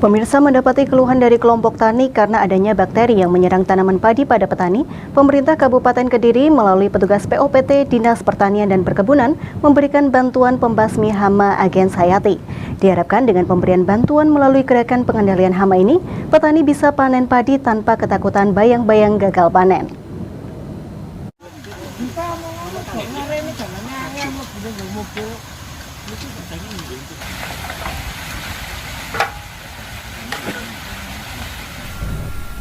Pemirsa mendapati keluhan dari kelompok tani karena adanya bakteri yang menyerang tanaman padi pada petani. Pemerintah Kabupaten Kediri melalui petugas POPT Dinas Pertanian dan Perkebunan memberikan bantuan pembasmi hama Agens Hayati. Diharapkan dengan pemberian bantuan melalui gerakan pengendalian hama ini, petani bisa panen padi tanpa ketakutan bayang-bayang gagal panen.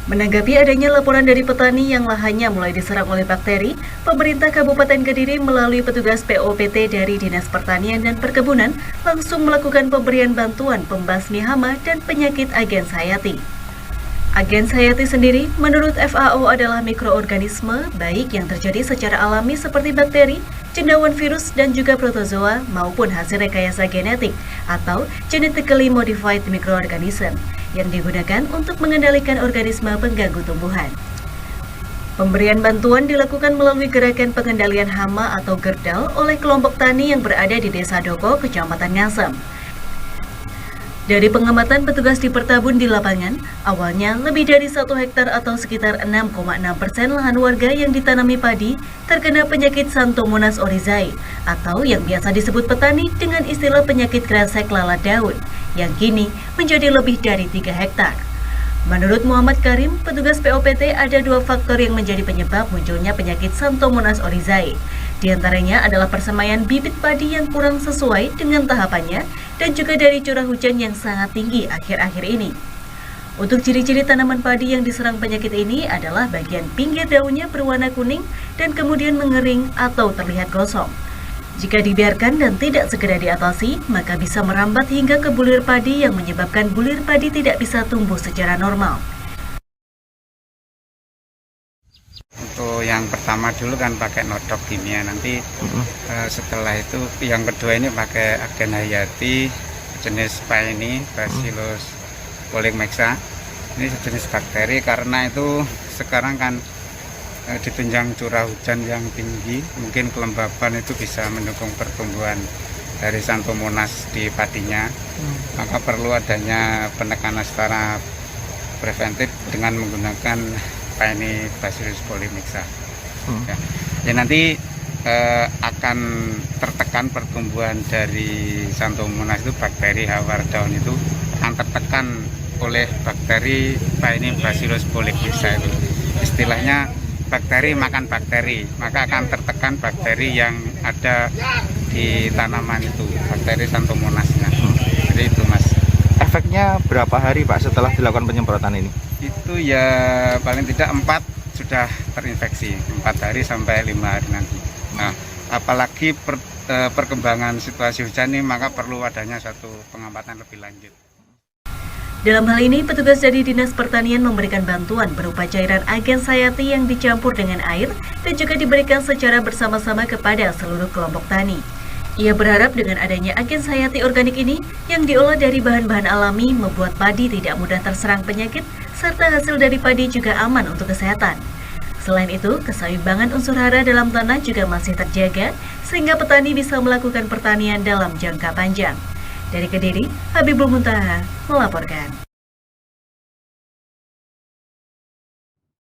Menanggapi adanya laporan dari petani yang lahannya mulai diserang oleh bakteri, pemerintah Kabupaten Kediri melalui petugas POPT dari Dinas Pertanian dan Perkebunan langsung melakukan pemberian bantuan pembasmi hama dan penyakit Agens Hayati. Agens Hayati sendiri menurut FAO adalah mikroorganisme baik yang terjadi secara alami seperti bakteri, cendawan virus dan juga protozoa maupun hasil rekayasa genetik atau genetically modified microorganism yang digunakan untuk mengendalikan organisme pengganggu tumbuhan. Pemberian bantuan dilakukan melalui gerakan pengendalian hama atau GERDAL oleh kelompok tani yang berada di Desa Doko, Kecamatan Ngasem. Dari pengamatan petugas di Pertabun di lapangan, awalnya lebih dari 1 hektar atau sekitar 6,6% lahan warga yang ditanami padi terkena penyakit Xanthomonas oryzae atau yang biasa disebut petani dengan istilah penyakit kresek lalat daun yang kini menjadi lebih dari 3 hektar. Menurut Muhammad Karim, petugas POPT ada 2 faktor yang menjadi penyebab munculnya penyakit Xanthomonas oryzae. Di antaranya adalah persemaian bibit padi yang kurang sesuai dengan tahapannya dan juga dari curah hujan yang sangat tinggi akhir-akhir ini. Untuk ciri-ciri tanaman padi yang diserang penyakit ini adalah bagian pinggir daunnya berwarna kuning dan kemudian mengering atau terlihat gosong. Jika dibiarkan dan tidak segera diatasi, maka bisa merambat hingga ke bulir padi yang menyebabkan bulir padi tidak bisa tumbuh secara normal. Untuk yang pertama dulu kan pakai nodok kimia, nanti setelah itu yang kedua ini pakai Agens Hayati jenis ini Bacillus polymexa. Ini sejenis bakteri karena itu sekarang kan ditunjang curah hujan yang tinggi, mungkin kelembaban itu bisa mendukung pertumbuhan dari Xanthomonas di padinya. Maka perlu adanya penekanan secara preventif dengan menggunakan ini Bacillus polymexa. Ya nanti akan tertekan pertumbuhan dari Xanthomonas itu, bakteri hawar daun itu akan tertekan oleh bakteri ini Bacillus polymexa itu. Istilahnya bakteri makan bakteri, maka akan tertekan bakteri yang ada di tanaman itu, bakteri Xanthomonasnya. Jadi itu Mas. Efeknya berapa hari Pak setelah dilakukan penyemprotan ini? Itu ya paling tidak 4 sudah terinfeksi, 4 hari sampai 5 hari nanti. Nah, apalagi perkembangan situasi hujan ini, maka perlu adanya satu pengamatan lebih lanjut. Dalam hal ini, petugas dari Dinas Pertanian memberikan bantuan berupa cairan Agens Hayati yang dicampur dengan air dan juga diberikan secara bersama-sama kepada seluruh kelompok tani. Ia berharap dengan adanya Agens Hayati organik ini yang diolah dari bahan-bahan alami membuat padi tidak mudah terserang penyakit serta hasil dari padi juga aman untuk kesehatan. Selain itu, keseimbangan unsur hara dalam tanah juga masih terjaga sehingga petani bisa melakukan pertanian dalam jangka panjang. Dari Kediri, Habibul Muntaha melaporkan.